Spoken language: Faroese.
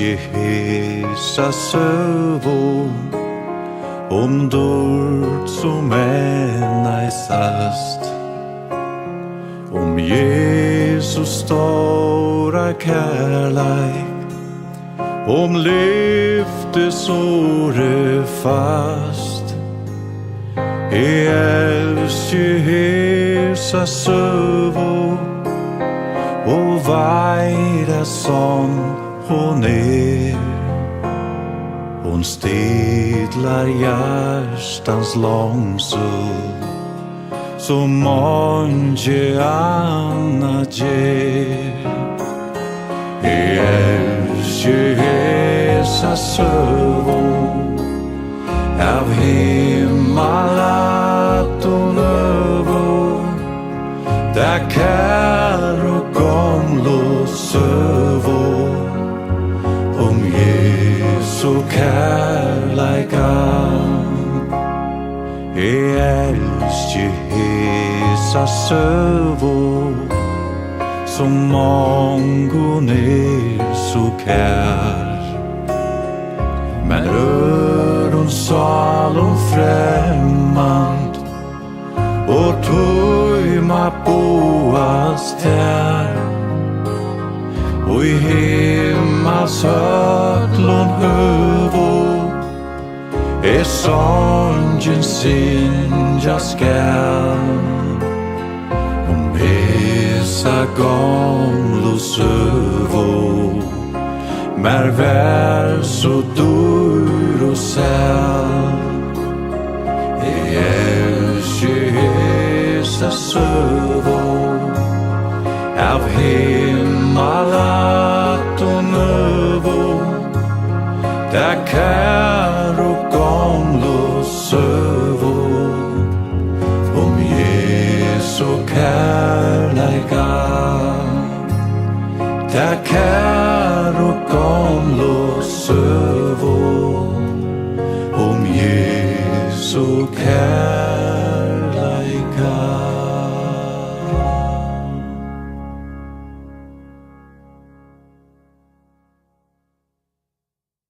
Elski Hesa Søgu dort som ej sast Jesus stora kärleik lyftes åre fast Elski Hesa Søgu veira sånn hon hon stidlar hjärstans långsug som månge annat ger Elski Hesa Søgu av himmalat och över där kär och gamla sövo Jesu kärleikan Elski Hesa Søgu som mångon så kär men salom främmand och tøyma boast här och i himmels hötlon hövo sången sinja skall hesa gamlo sövo mer vär så dur och säl Elski Hesa Søgu av himmalat och över där kär och gamla sövo Jesu kärleikan där kär och gamla sövo Jesu kärleikan